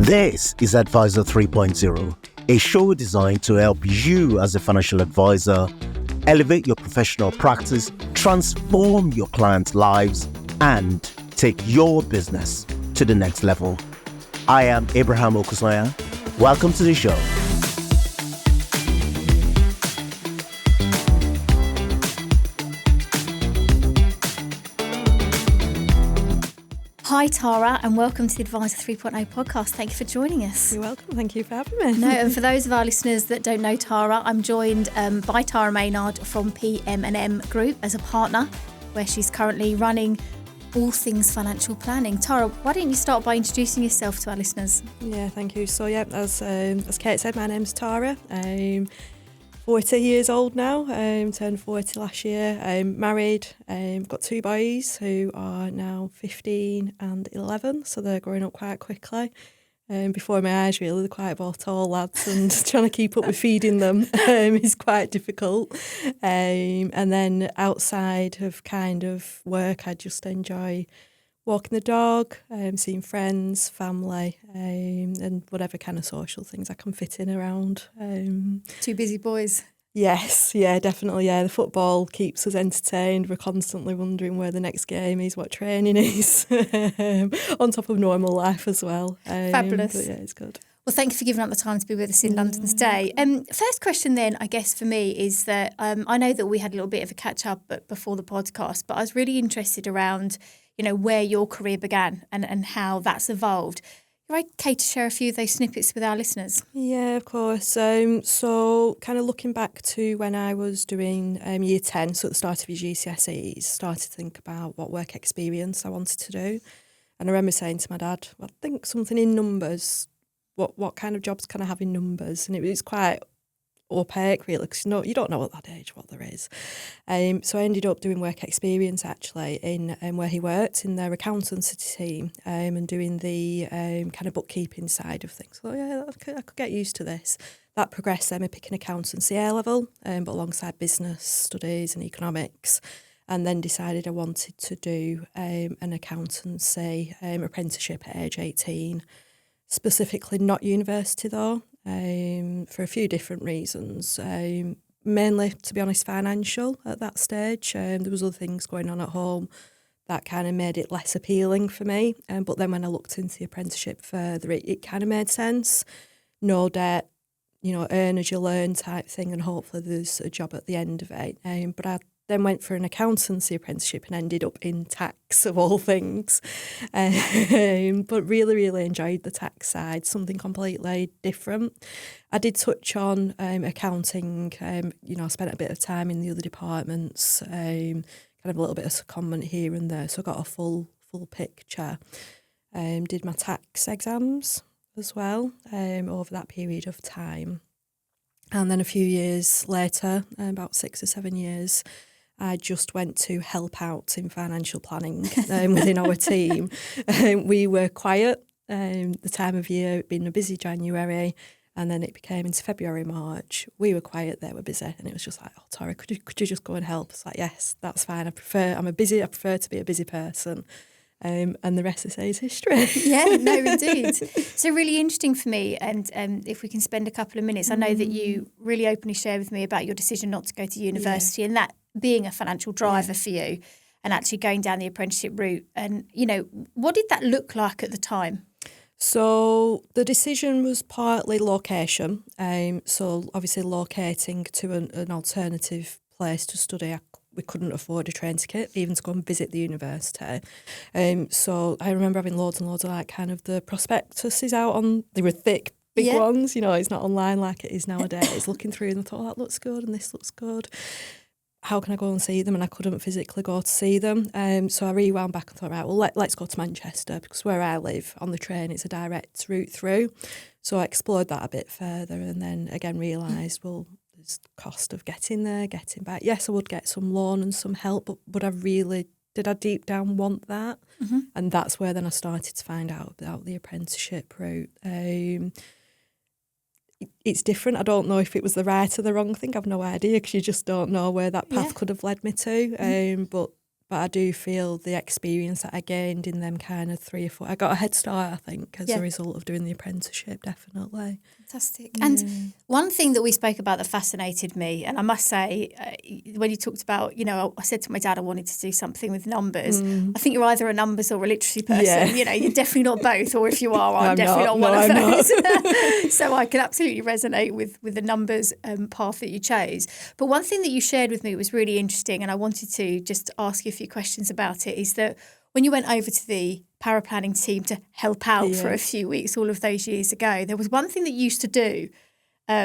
This is Advisor 3.0, a show designed to help you as a financial advisor elevate your professional practice, transform your clients' lives, and take your business to the next level. I am Abraham Okusoya. Welcome to the show. Hi Tara, and welcome to the Advisor 3.0 podcast. Thank you for joining us. You're welcome. Thank you for having me. No, and for those of our listeners that don't know Tara, I'm joined by Tara Maynard from PM+M Group as a partner, where she's currently running all things financial planning. Tara, why don't you start by introducing yourself to our listeners? Yeah, thank you. So as Kate said, my name's Tara. I'm 40 years old now, turned 40 last year. I'm married, got two boys who are now 15 and 11, so they're growing up quite quickly. Before my eyes, really, they're quite both tall lads, and trying to keep up with feeding them is quite difficult. And then outside of kind of work, I just enjoy walking the dog, seeing friends, family, and whatever kind of social things I can fit in around. Two busy boys. Yes, yeah, definitely, yeah. The football keeps us entertained. We're constantly wondering where the next game is, what training is, on top of normal life as well. Fabulous. But yeah, it's good. Well, thank you for giving up the time to be with us in London today. First question then, I guess for me, is that I know that we had a little bit of a catch-up before the podcast, but I was really interested around where your career began and how that's evolved. You're okay to share a few of those snippets with our listeners? Yeah, of course. So kind of looking back to when I was doing year 10, so at the start of your GCSEs, started to think about what work experience I wanted to do. And I remember saying to my dad, well, I think something in numbers, what kind of jobs can I have in numbers? And it was quite opaque really, because you don't know at that age what there is. So I ended up doing work experience actually in where he worked in their accountancy team, and doing the kind of bookkeeping side of things. So yeah, I could get used to this. That progressed then, I picked an accountancy A level, but alongside business studies and economics, and then decided I wanted to do an accountancy apprenticeship at age 18, specifically not university though. For a few different reasons, mainly, to be honest, financial at that stage. There was other things going on at home that kind of made it less appealing for me. But then when I looked into the apprenticeship further, it kind of made sense. No debt, earn as you learn type thing, and hopefully there's a job at the end of it. But I then went for an accountancy apprenticeship and ended up in tax, of all things. But really, really enjoyed the tax side, something completely different. I did touch on accounting. I spent a bit of time in the other departments, kind of a little bit of secondment here and there, so I got a full picture. Did my tax exams as well over that period of time. And then a few years later, about 6 or 7 years, I just went to help out in financial planning within our team. We were quiet the time of year, it'd been a busy January, and then it became into February, March. We were quiet, they were busy, and it was just like, oh, Tara, could you just go and help? It's like, yes, that's fine. I prefer to be a busy person. And the rest of the is history. Yeah, no, indeed. So really interesting for me, and if we can spend a couple of minutes, I know that you really openly share with me about your decision not to go to university, and that being a financial driver for you, and actually going down the apprenticeship route. And, what did that look like at the time? So the decision was partly location. So obviously locating to an alternative place to study, we couldn't afford a train ticket, even to go and visit the university. So I remember having loads and loads of kind of the prospectuses out on, they were thick, big ones, it's not online like it is nowadays. Looking through and I thought, that looks good and this looks good. How can I go and see them? And I couldn't physically go to see them. So I rewound back and thought, right, well, let's go to Manchester, because where I live on the train, it's a direct route through. So I explored that a bit further, and then again realised, well, there's the cost of getting there, getting back. Yes, I would get some loan and some help, but did I deep down want that? Mm-hmm. And that's where then I started to find out about the apprenticeship route. It's different. I don't know if it was the right or the wrong thing. I've no idea, because you just don't know where that path could have led me to. But But I do feel the experience that I gained in them kind of 3 or 4, I got a head start, I think, as a result of doing the apprenticeship, definitely. Fantastic. And one thing that we spoke about that fascinated me, and I must say, when you talked about, I said to my dad I wanted to do something with numbers. I think you're either a numbers or a literacy person. You're definitely not both, or if you are, I'm definitely not one of those. So I can absolutely resonate with the numbers path that you chose. But one thing that you shared with me was really interesting, and I wanted to just ask you a few questions about it, is that when you went over to the paraplanning team to help out for a few weeks all of those years ago, there was one thing that you used to do. Do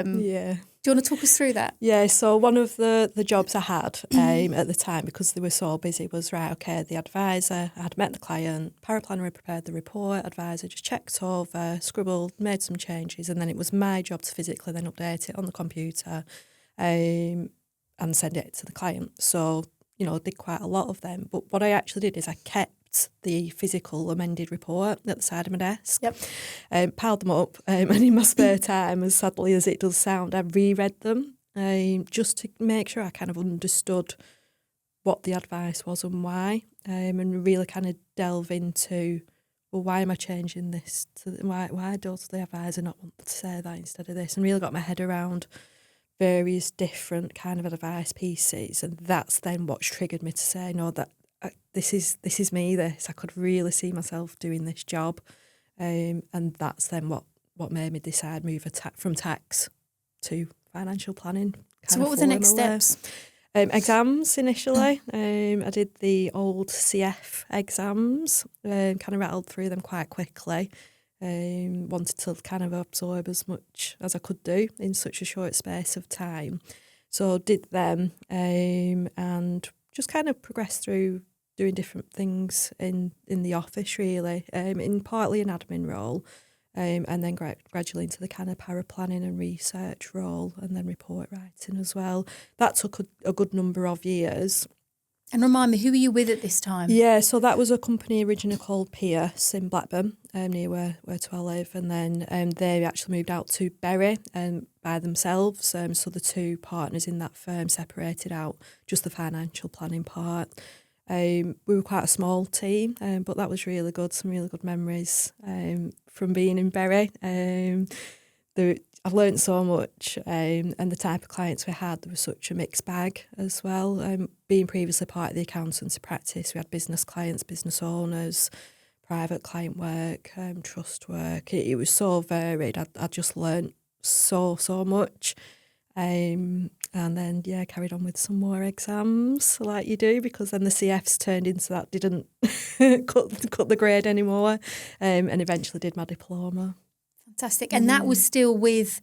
you want to talk us through that? Yeah, so one of the jobs I had at the time, because they were so busy, was the advisor, I had met the client, paraplanner had prepared the report, advisor just checked over, scribbled, made some changes, and then it was my job to physically then update it on the computer and send it to the client. So, I did quite a lot of them. But what I actually did is I kept the physical amended report at the side of my desk, piled them up, and in my spare time, as sadly as it does sound, I reread them just to make sure I kind of understood what the advice was and why, and really kind of delve into, well, why am I changing this? Why does the advisor not want to say that instead of this? And really got my head around various different kind of advice pieces, and that's then what's triggered me to say, no, that this is me. I could really see myself doing this job, and that's then what made me decide move from tax to financial planning. So what were the next steps? Exams initially. I did the old CF exams, kind of rattled through them quite quickly. Wanted to kind of absorb as much as I could do in such a short space of time. So did them and just kind of progressed through doing different things in the office, really, in partly an admin role, and then gradually into the kind of paraplanning and research role, and then report writing as well. That took a good number of years. And remind me, who were you with at this time? Yeah, so that was a company originally called Pierce in Blackburn, near where I live, and then they actually moved out to Bury by themselves. So the two partners in that firm separated out just the financial planning part. We were quite a small team, but that was really good. Some really good memories from being in Bury. I've learned so much, and the type of clients we had, there was such a mixed bag as well. Being previously part of the accountancy practice, we had business clients, business owners, private client work, trust work. It was so varied. I just learned so much. And then, carried on with some more exams like you do, because then the CFs turned into that, didn't cut the grade anymore, and eventually did my diploma. Fantastic. And that was still with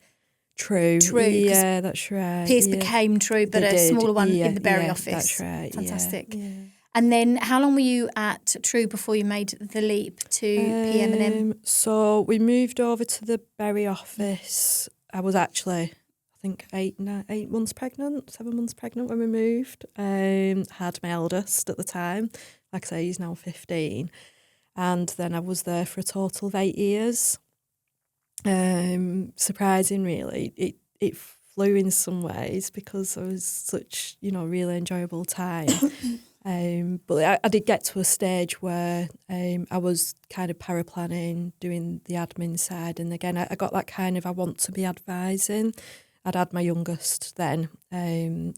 True. Yeah, that's right. Pierce became True, but a smaller one in the Bury office. That's right. Fantastic. Yeah. And then how long were you at True before you made the leap to PM+M? So we moved over to the Bury office. I was actually, I think, 7 months pregnant when we moved. Had my eldest at the time. Like I say, he's now 15. And then I was there for a total of 8 years. Surprising, really. It flew in some ways because it was such, really enjoyable time. But I did get to a stage where I was kind of paraplanning, doing the admin side, and again I got that kind of, I want to be advising. I'd had my youngest then,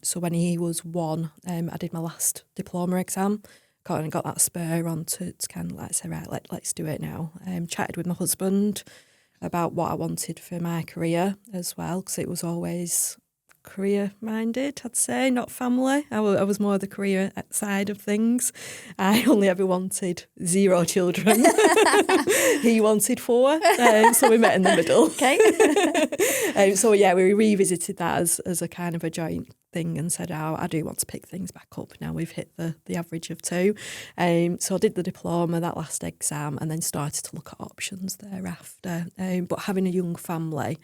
so when he was 1, I did my last diploma exam. Got that spur on to kind of like say, right, let's do it now. Chatted with my husband about what I wanted for my career as well, because it was always career-minded, I'd say, not family. I was more the career side of things. I only ever wanted 0 children. He wanted 4, so we met in the middle. Okay. So, we revisited that as a kind of a joint thing and said, I do want to pick things back up now. We've hit the average of 2. So I did the diploma, that last exam, and then started to look at options thereafter. But having a young family,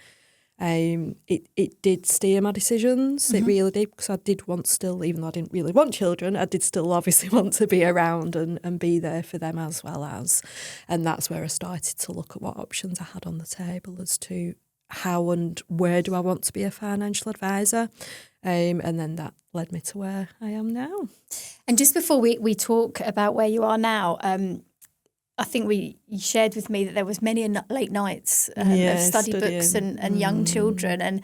it did steer my decisions. It really did, because I did want still, even though I didn't really want children, I did still obviously want to be around and be there for them as well as. And that's where I started to look at what options I had on the table as to how and where do I want to be a financial advisor. And then that led me to where I am now. And just before we talk about where you are now, I think you shared with me that there was many late nights of study books and young children. And,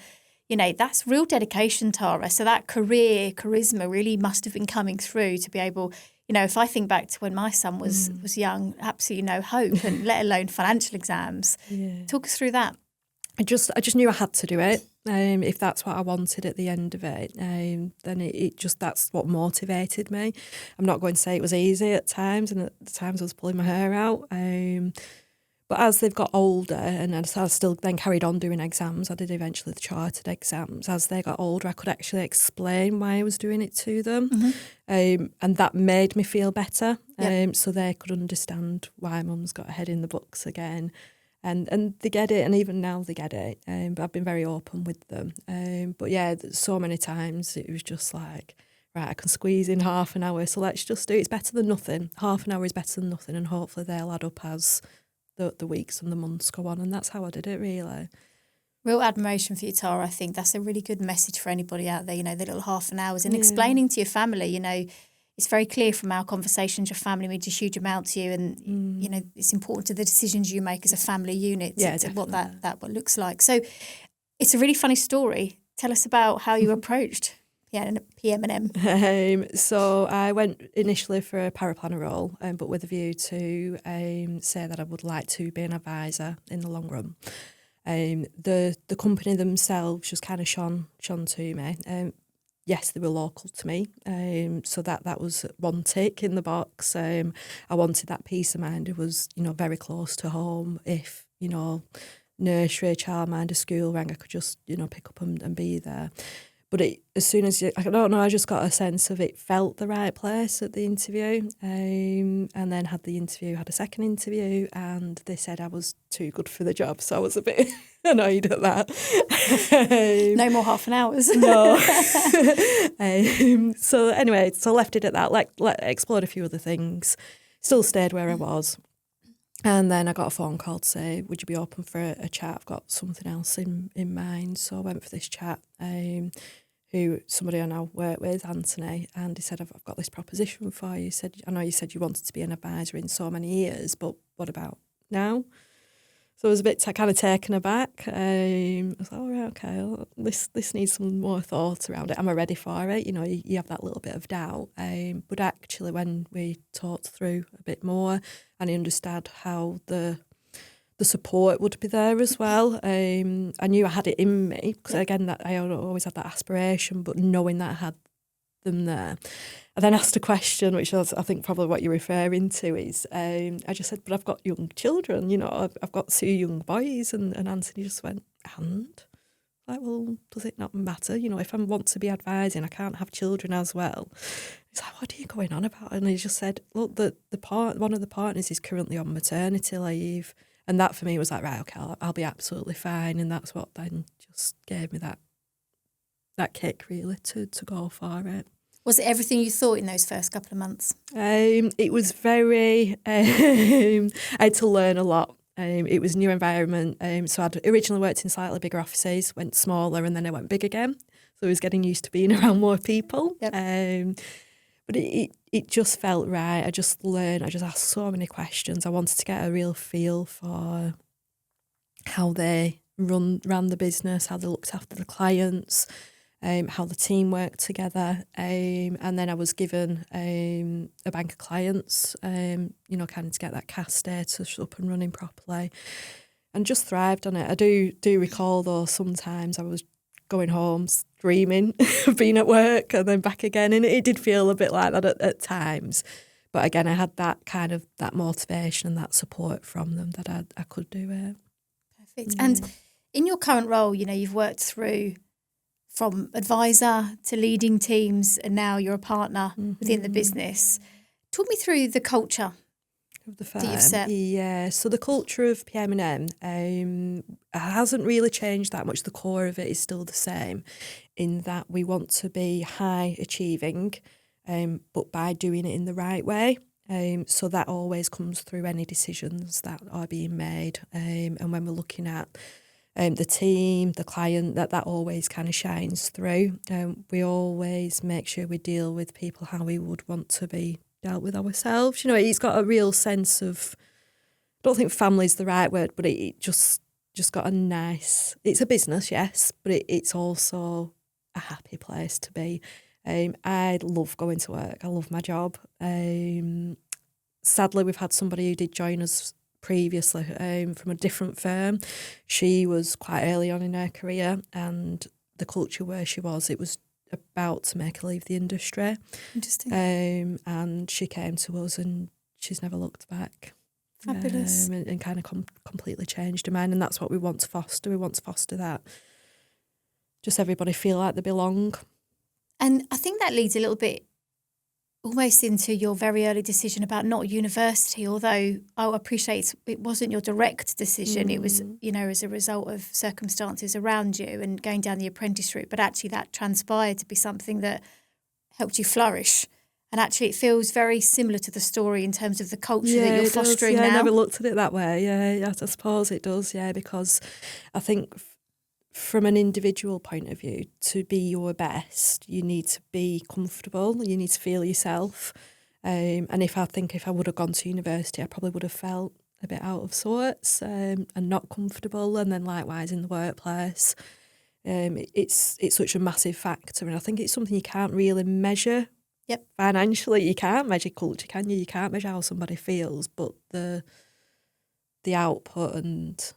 you know, that's real dedication, Tara. So that charisma really must have been coming through to be able, you know, if I think back to when my son was young, absolutely no hope, and let alone financial exams. Yeah. Talk us through that. I just knew I had to do it. If that's what I wanted at the end of it, then that's what motivated me. I'm not going to say it was easy at times, and at times I was pulling my hair out. But as they've got older, and as I still then carried on doing exams, I did eventually the chartered exams. As they got older, I could actually explain why I was doing it to them. Mm-hmm. And that made me feel better. Yep. So they could understand why Mum's got her head in the books again. And they get it, and even now they get it. But I've been very open with them. But yeah, so many times it was just like, right, I can squeeze in half an hour, so let's just do it. It's better than nothing. Half an hour is better than nothing, and hopefully they'll add up as the weeks and the months go on. And that's how I did it, really. Real admiration for you, Tara. I think that's a really good message for anybody out there, you know, the little half an hours. And explaining to your family, you know, it's very clear from our conversations, your family means a huge amount to you, and you know it's important to the decisions you make as a family unit to what that looks like. So it's a really funny story. Tell us about how you approached PM+M. So I went initially for a paraplanner role, but with a view to say that I would like to be an advisor in the long run. The company themselves just kind of shone to me. Yes, they were local to me, so that was one tick in the box. I wanted that peace of mind. It was, you know, very close to home. If, you know, nursery, childminder, school rang, I could just, you know, pick up and be there. But as soon as I don't know, I just got a sense of it felt the right place at the interview, and then had a second interview, and they said I was too good for the job, so I was a bit annoyed at that. No more half an hours. No. So anyway, so left it at that. Explored a few other things. Still stayed where I was. And then I got a phone call to say, would you be open for a chat? I've got something else in mind. So I went for this chat. Who somebody I now work with, Anthony, and he said, I've got this proposition for you. He said, I know you said you wanted to be an advisor in so many years, but what about now? So I was a bit kind of taken aback. I was like, all right, okay, well, this needs some more thought around it. Am I ready for it? You know, you have that little bit of doubt. But actually, when we talked through a bit more, and I understood how the support would be there as well. I knew I had it in me, because again, that I always had that aspiration, but knowing that I had them there. I then asked a question, which was, I think, probably what you're referring to is, I just said, but I've got young children, you know, I've got 2 young boys, and Anthony just went, and? Like, well, does it not matter? You know, if I want to be advising, I can't have children as well. He's like, what are you going on about? And he just said, look, one of the partners is currently on maternity leave. And that for me was like, right, okay, I'll be absolutely fine. And that's what then just gave me that kick, really, to go for it. Was it everything you thought in those first couple of months? It was very, I had to learn a lot. It was a new environment. So I'd originally worked in slightly bigger offices, went smaller, and then I went big again. So I was getting used to being around more people. Yep. But it just felt right. I just learned. I just asked so many questions. I wanted to get a real feel for how they ran the business, how they looked after the clients, how the team worked together. And then I was given a bank of clients, you know, kind of to get that cash status up and running properly, and just thrived on it. I do recall, though, sometimes I was going home dreaming of being at work and then back again, and it did feel a bit like that at times. But again, I had that kind of that motivation and that support from them that I could do it. Perfect. Yeah. And in your current role, you know, you've worked through from advisor to leading teams, and now you're a partner within the business. Talk me through the culture of the firm. That you've set. Yeah, so the culture of PM+M hasn't really changed that much. The core of it is still the same, in that we want to be high achieving, but by doing it in the right way. So that always comes through any decisions that are being made. And when we're looking at the team, the client, that always kind of shines through. We always make sure we deal with people how we would want to be dealt with ourselves. It's got a real sense of, I don't think family's the right word, but it just got a nice, it's a business, yes, but it's also a happy place to be. I love going to work. I love my job. Sadly, we've had somebody who did join us previously from a different firm. She was quite early on in her career, and the culture where she was, it was about to make her leave the industry. Interesting. And she came to us and she's never looked back. Fabulous. And kind of completely changed her mind, and that's what we want to foster. We want to foster that. Just everybody feel like they belong. And I think that leads a little bit almost into your very early decision about not university, although I appreciate it wasn't your direct decision. It was, as a result of circumstances around you and going down the apprentice route, but actually that transpired to be something that helped you flourish. And actually it feels very similar to the story in terms of the culture that you're fostering now. I never looked at it that way. Yeah, I suppose it does, because I think from an individual point of view, to be your best, you need to be comfortable, you need to feel yourself. And if I would have gone to university, I probably would have felt a bit out of sorts and not comfortable. And then likewise in the workplace, it's such a massive factor. And I think it's something you can't really measure. Yep. Financially, you can't measure culture, can you? You can't measure how somebody feels, but the output and,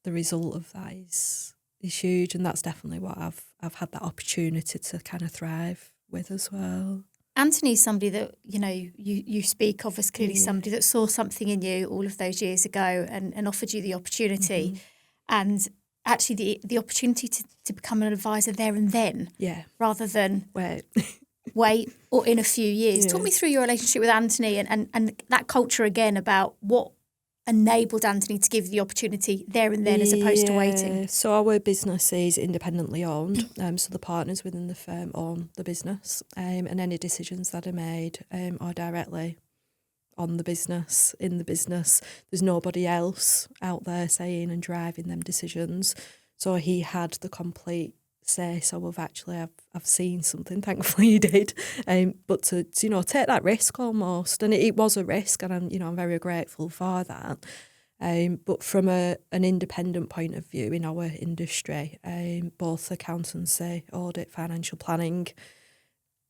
the result of that is huge, and that's definitely what I've had that opportunity to kind of thrive with as well. Anthony's somebody that, you speak of as clearly somebody that saw something in you all of those years ago and offered you the opportunity. And actually the opportunity to become an advisor there and then, rather than wait or in a few years. Talk me through your relationship with Anthony and that culture again about what enabled Anthony to give the opportunity there and then as opposed to waiting. So our business is independently owned, so the partners within the firm own the business, and any decisions that are made are directly on the business, in the business. There's nobody else out there saying and driving them decisions. So he had the complete say so of actually I've seen something, thankfully he did, but to take that risk almost, and it was a risk, and I'm very grateful for that. But from an independent point of view in our industry, both accountancy, audit, financial planning,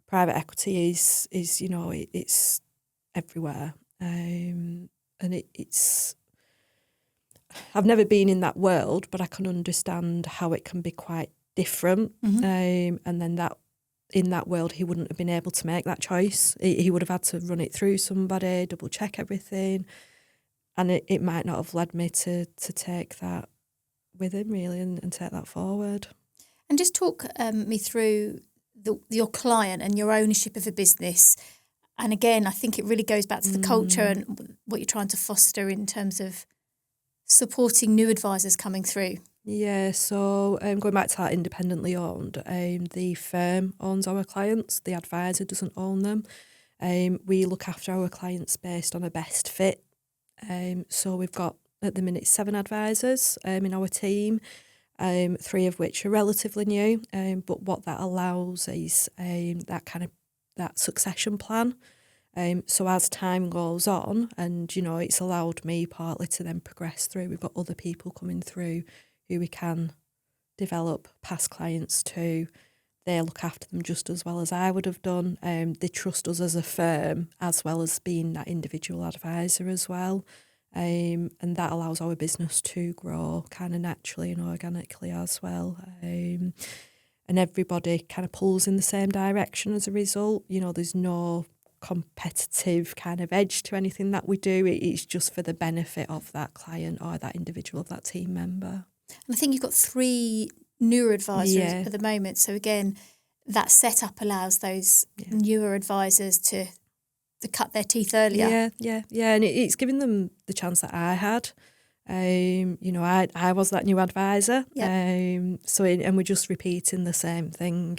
private equity is it's everywhere, and it's. I've never been in that world, but I can understand how it can be quite different. And then that in that world, he wouldn't have been able to make that choice. He would have had to run it through somebody, double check everything. And it might not have led me to take that with him really and take that forward. And just talk me through your client and your ownership of a business. And again, I think it really goes back to the culture and what you're trying to foster in terms of supporting new advisors coming through. Yeah, so going back to that independently owned, the firm owns our clients, the advisor doesn't own them. We look after our clients based on a best fit. So we've got, at the minute, 7 advisors in our team, 3 of which are relatively new. But what that allows is that succession plan. So as time goes on, and it's allowed me partly to then progress through. We've got other people coming through who we can develop past clients to. They look after them just as well as I would have done. They trust us as a firm as well as being that individual advisor as well. And that allows our business to grow kind of naturally and organically as well. And everybody kind of pulls in the same direction as a result. There's no competitive kind of edge to anything that we do. It's just for the benefit of that client or that individual, of that team member. And I think you've got 3 newer advisors at the moment. So again, that setup allows those newer advisors to cut their teeth earlier. Yeah. And it's giving them the chance that I had. I was that new advisor. Yep. And we're just repeating the same thing.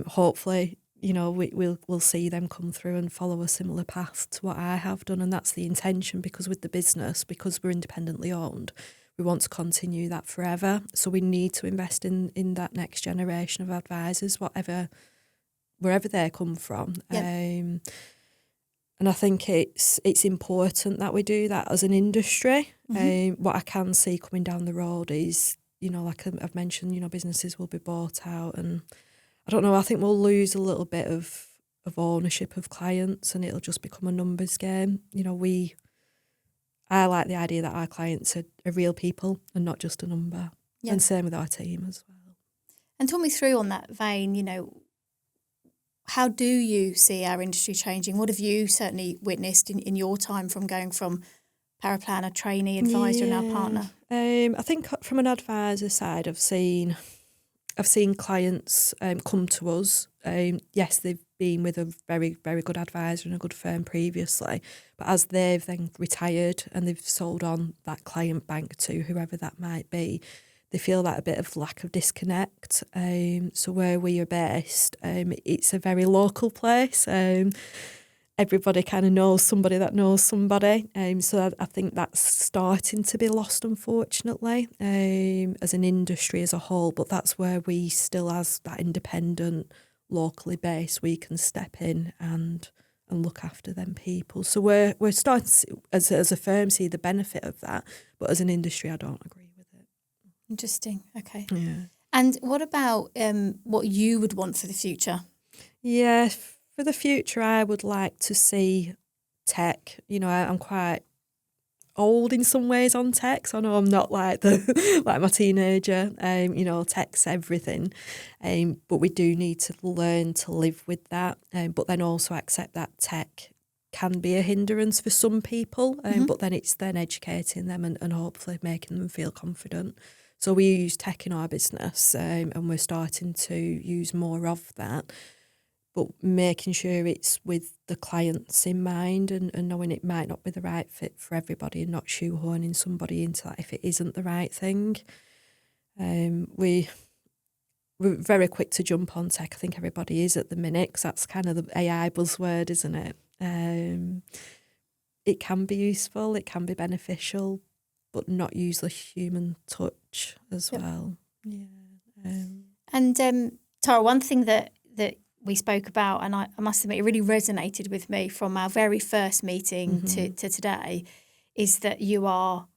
Hopefully, we'll see them come through and follow a similar path to what I have done, and that's the intention. Because with the business, because we're independently owned, we want to continue that forever. So we need to invest in that next generation of advisors, wherever they come from. Yep. And I think it's important that we do that as an industry. What I can see coming down the road is, like I've mentioned, businesses will be bought out, and I don't know, I think we'll lose a little bit of ownership of clients, and it'll just become a numbers game. I like the idea that our clients are real people and not just a number. Yeah. And same with our team as well. And talk me through on that vein, how do you see our industry changing? What have you certainly witnessed in your time from going from paraplanner, trainee, advisor, and now partner? I think from an advisor side, I've seen clients come to us. Yes, they've been with a very, very good advisor and a good firm previously, but as they've then retired and they've sold on that client bank to whoever that might be, they feel that a bit of lack of disconnect. So where we are based, it's a very local place. Everybody kind of knows somebody that knows somebody. So I think that's starting to be lost, unfortunately, as an industry as a whole. But that's where we still, as that independent, locally based, we can step in and look after them people. So we're starting to, as a firm, see the benefit of that. But as an industry, I don't agree with it. Interesting. Okay. Yeah. And what about what you would want for the future? Yeah, for the future, I would like to see tech. I'm quite old in some ways on tech, so I know I'm not like my teenager. Tech's everything, but we do need to learn to live with that. But then also accept that tech can be a hindrance for some people. But then it's then educating them and hopefully making them feel confident. So we use tech in our business, and we're starting to use more of that. But making sure it's with the clients in mind and knowing it might not be the right fit for everybody and not shoehorning somebody into that if it isn't the right thing. We're very quick to jump on tech. I think everybody is at the minute, because that's kind of the AI buzzword, isn't it? It can be useful, it can be beneficial, but not use the human touch as well. Yeah. And Tara, one thing that we spoke about, and I must admit it really resonated with me from our very first meeting to today, is that you are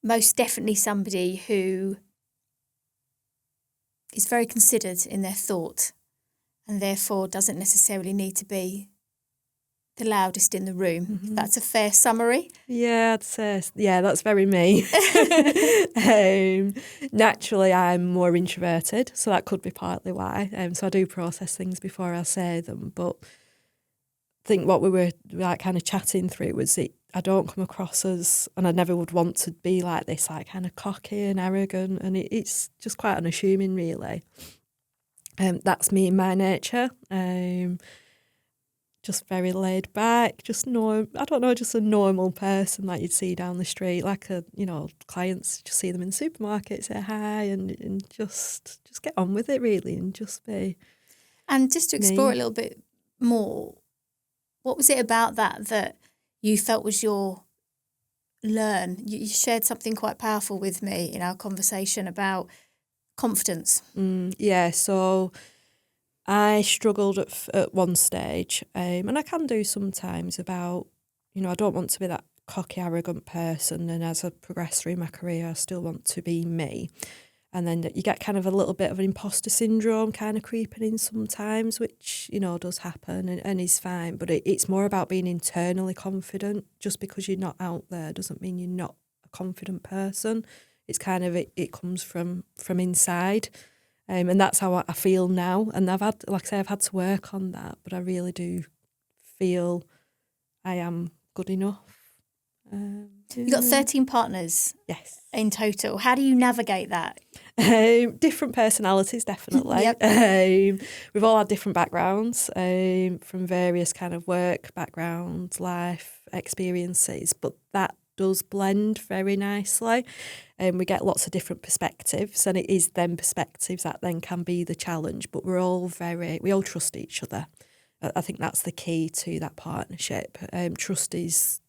most definitely somebody who is very considered in their thought and therefore doesn't necessarily need to be the loudest in the room. That's a fair summary. Yeah, I'd say, that's very me. Naturally, I'm more introverted, so that could be partly why. So I do process things before I say them. But I think what we were like kind of chatting through was I don't come across as, and I never would want to be like this, like kind of cocky and arrogant, and it's just quite unassuming, really. That's me in my nature. Just very laid back, just a normal person that you'd see down the street, like clients, just see them in the supermarket, say hi, and just get on with it, really, and just be. And just to explore me. a little bit more, what was it about that you felt was your learn? You shared something quite powerful with me in our conversation about confidence. Yeah, so I struggled at one stage, and I can do sometimes about, I don't want to be that cocky, arrogant person, and as I progress through my career, I still want to be me. And then you get kind of a little bit of an imposter syndrome kind of creeping in sometimes, which, does happen and is fine. But it's more about being internally confident. Just because you're not out there doesn't mean you're not a confident person. It's kind of, it comes from inside. And that's how I feel now. And I've had to work on that, but I really do feel I am good enough. You've got 13 partners. Yes. In total. How do you navigate that? Different personalities, definitely. Yep. We've all had different backgrounds, from various kind of work backgrounds, life experiences, but that does blend very nicely. We get lots of different perspectives, and it is them perspectives that then can be the challenge, but we all trust each other. I think that's the key to that partnership. Trust is,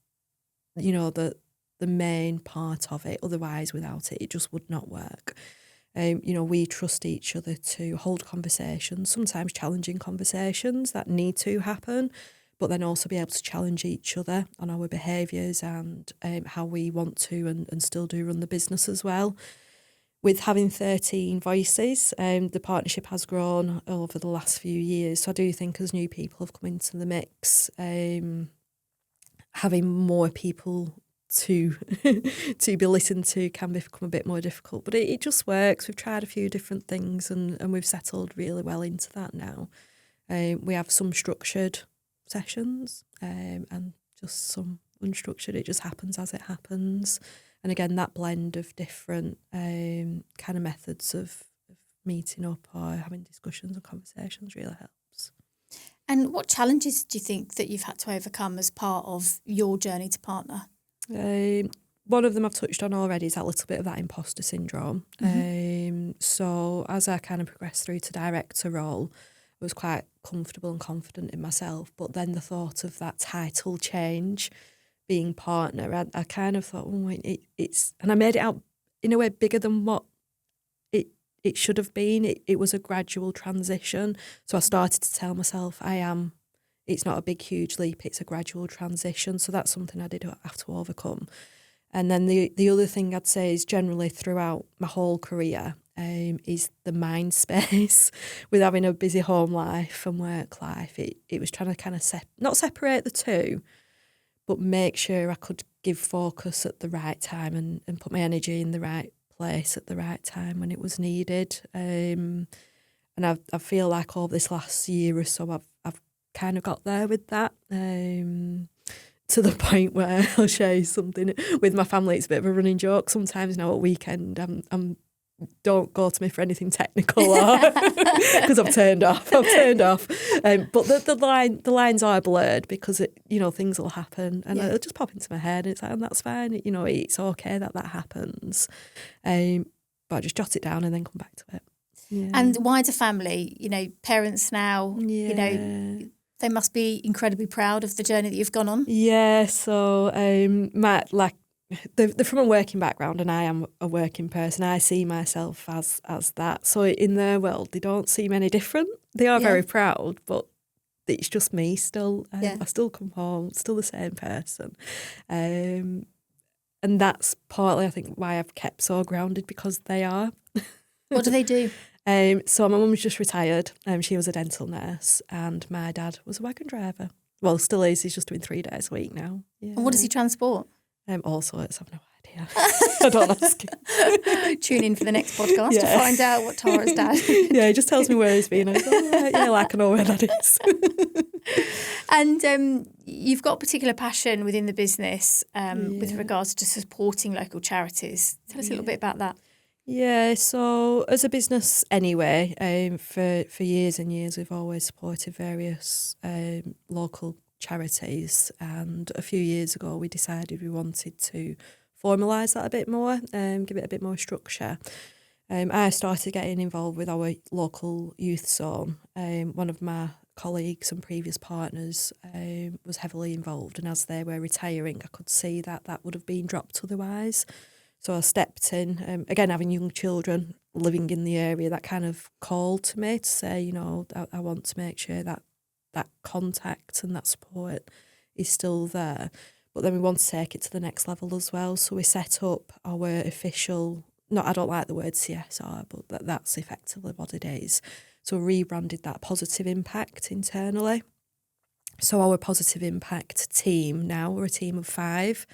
the the main part of it. Otherwise, without it, it just would not work. We trust each other to hold conversations, sometimes challenging conversations that need to happen, but then also be able to challenge each other on our behaviours and how we want to and still do run the business as well. With having 13 voices, the partnership has grown over the last few years. So I do think as new people have come into the mix, having more people to be listened to can become a bit more difficult. But it just works. We've tried a few different things and we've settled really well into that now. We have some structured sessions and just some unstructured. It just happens as it happens. And again, that blend of different kind of methods of meeting up or having discussions and conversations really helps. And what challenges do you think that you've had to overcome as part of your journey to partner? One of them I've touched on already is that little bit of that imposter syndrome. So as I kind of progressed through to director role, I was quite comfortable and confident in myself. But then the thought of that title change, being partner, I kind of thought, it's, and I made it out in a way bigger than what it should have been. It was a gradual transition. So I started to tell myself, it's not a big, huge leap, it's a gradual transition. So that's something I did have to overcome. And then the other thing I'd say is generally throughout my whole career is the mind space. With having a busy home life and work life, it was trying to kind of not separate the two, but make sure I could give focus at the right time and put my energy in the right place at the right time when it was needed. And I feel like over this last year or so, I've kind of got there with that. To the point where I'll share you something with my family. It's a bit of a running joke. Sometimes now at weekend, don't go to me for anything technical because I've turned off. But the lines are blurred because things will happen and it'll just pop into my head. It's like, and that's fine. It's okay that happens. But I just jot it down and then come back to it. Yeah. And wider family, parents now, they must be incredibly proud of the journey that you've gone on. Yeah, so they're from a working background and I am a working person. I see myself as that. So in their world, they don't seem any different. They are very proud, but it's just me still. I still come home, still the same person. And that's partly, I think, why I've kept so grounded, because they are. What do they do? So my mum's just retired. She was a dental nurse and my dad was a wagon driver. Well, still is. He's just doing 3 days a week now. Yeah. And what does he transport? All sorts. I've no idea. I don't ask him. Tune in for the next podcast to find out what Tara's dad. Yeah, he just tells me where he's been. I go, I can know where that is. And you've got a particular passion within the business with regards to supporting local charities. Tell us a little bit about that. Yeah, so as a business anyway, for years and years we've always supported various local charities, and a few years ago we decided we wanted to formalise that a bit more, give it a bit more structure. I started getting involved with our local youth zone. One of my colleagues and previous partners was heavily involved, and as they were retiring I could see that would have been dropped otherwise. So I stepped in, again, having young children living in the area, that kind of called to me to say, I want to make sure that contact and that support is still there. But then we want to take it to the next level as well. So we set up our official, I don't like the word CSR, but that's effectively what it is. So we rebranded that Positive Impact internally. So our Positive Impact team now, we're a team of 5.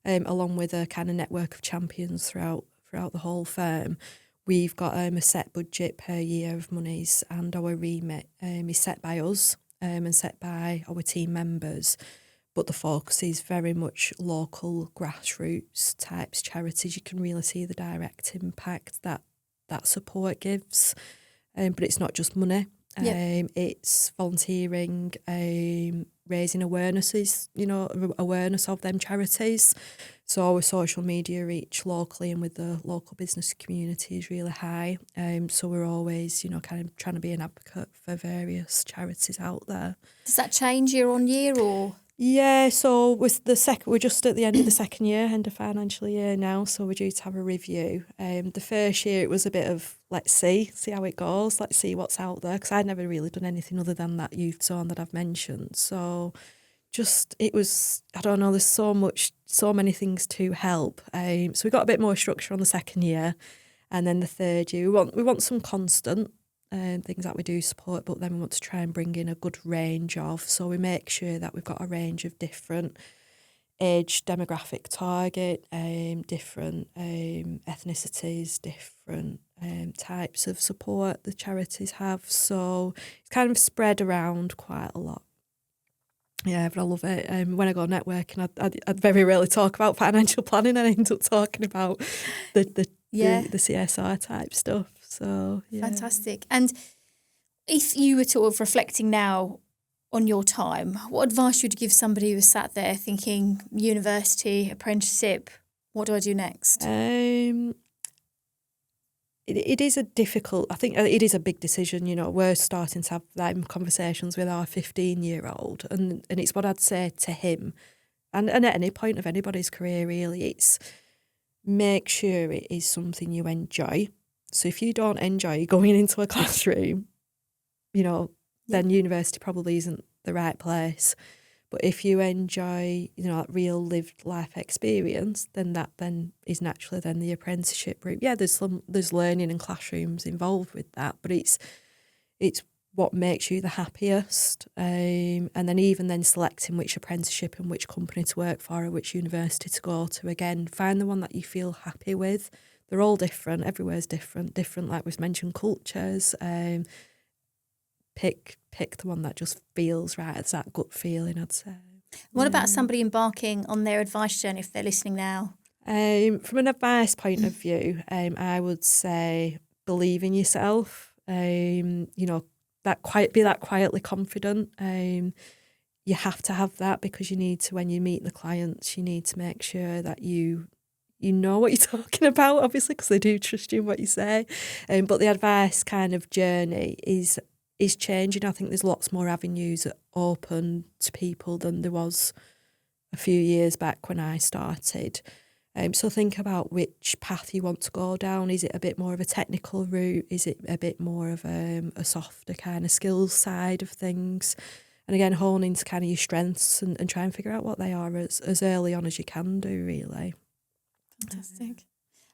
Along with a kind of network of champions throughout the whole firm. We've got a set budget per year of monies, and our remit is set by us and set by our team members. But the focus is very much local, grassroots types charities. You can really see the direct impact that support gives. But it's not just money. It's volunteering, raising awareness of them charities. So our social media reach locally and with the local business community is really high. So we're always, kind of trying to be an advocate for various charities out there. Does that change year on year or? Yeah, so with we're just at the end of the second year, end of financial year now, so we're due to have a review. The first year it was a bit of let's see how it goes, let's see what's out there, because I'd never really done anything other than that youth zone that I've mentioned. So it was, I don't know, there's so many things to help. So we got a bit more structure on the second year, and then the third year we want some constant things that we do support, but then we want to try and bring in a good range of, so we make sure that we've got a range of different age demographic target, different ethnicities, different types of support the charities have, so it's kind of spread around quite a lot. Yeah, but I love it. When I go networking, I'd very rarely talk about financial planning, and I end up talking about the CSR type stuff. So yeah. Fantastic. And if you were sort of reflecting now on your time, what advice would you give somebody who was sat there thinking university, apprenticeship, what do I do next? It is a difficult, I think it is a big decision. You know, we're starting to have them conversations with our 15-year-old, and it's what I'd say to him, and at any point of anybody's career really, it's make sure it is something you enjoy. So if you don't enjoy going into a classroom, you know, then university probably isn't the right place. But if you enjoy, you know, that real lived life experience, then that then is naturally then the apprenticeship route. Yeah, there's learning and classrooms involved with that, but it's what makes you the happiest. And then even then selecting which apprenticeship and which company to work for or which university to go to, again, find the one that you feel happy with. They're all different. Everywhere's different, like we've mentioned, cultures. Pick the one that just feels right. It's that gut feeling, I'd say. What about somebody embarking on their advice journey if they're listening now? From an advice point of view, I would say believe in yourself. You know, be that quietly confident. You have to have that, because you need to, when you meet the clients, you need to make sure that you know what you're talking about, obviously, because they do trust you in what you say. But the advice kind of journey is changing. I think there's lots more avenues open to people than there was a few years back when I started. So think about which path you want to go down. Is it a bit more of a technical route? Is it a bit more of a softer kind of skills side of things? And again, hone into kind of your strengths and try and figure out what they are as early on as you can do, really. Fantastic.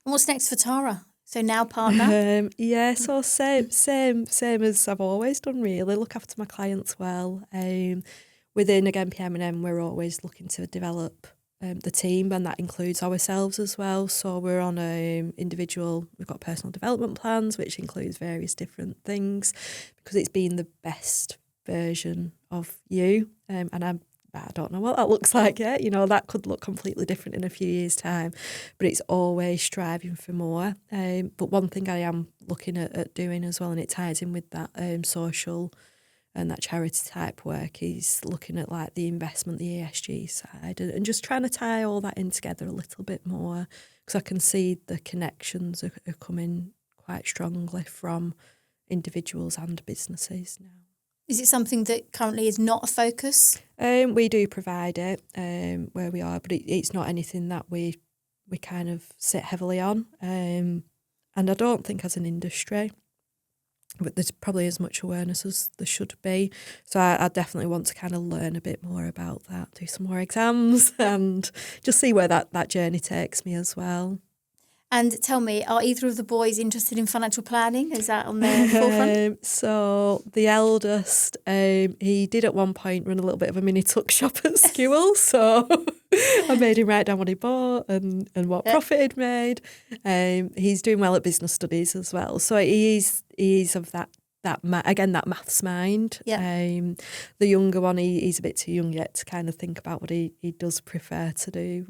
And what's next for Tara? So now partner? So same as I've always done, really. Look after my clients well. Within, again, PM+M, we're always looking to develop the team, and that includes ourselves as well. So we're on we've got personal development plans, which includes various different things, because it's been the best version of you. And I don't know what that looks like yet. You know, that could look completely different in a few years' time, but it's always striving for more. But one thing I am looking at doing as well, and it ties in with that social and that charity type work, is looking at like the investment, the ESG side, and just trying to tie all that in together a little bit more, because I can see the connections are coming quite strongly from individuals and businesses now. Is it something that currently is not a focus? We do provide it where we are, but it's not anything that we kind of sit heavily on. And I don't think as an industry, but there's probably as much awareness as there should be. So I definitely want to kind of learn a bit more about that, do some more exams, and just see where that journey takes me as well. And tell me, are either of the boys interested in financial planning? Is that on their forefront? So the eldest, he did at one point run a little bit of a mini tuck shop at school. So I made him write down what he bought and what profit he'd made. He's doing well at business studies as well. So he is of that maths mind. Yeah. The younger one, he's a bit too young yet to kind of think about what he does prefer to do.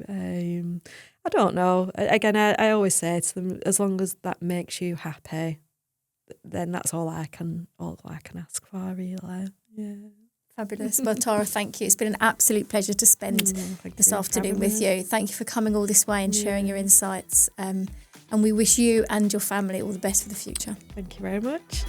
I don't know. Again, I always say to them, as long as that makes you happy, then that's all I can ask for, really. Yeah. Fabulous. Well, Tara, thank you. It's been an absolute pleasure to spend this afternoon with you. Thank you for coming all this way and sharing your insights. And we wish you and your family all the best for the future. Thank you very much.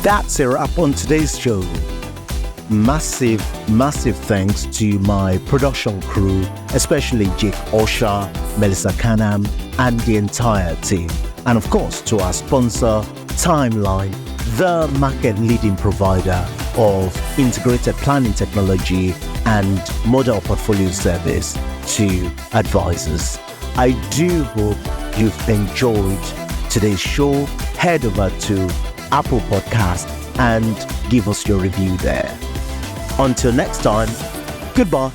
That's a wrap on today's show. Massive thanks to my production crew, especially Jake Osha, Melissa Canham, and the entire team. And of course, to our sponsor, Timeline, the market-leading provider of integrated planning technology and model portfolio service to advisors. I do hope you've enjoyed today's show. Head over to Apple Podcast and give us your review there. Until next time, goodbye.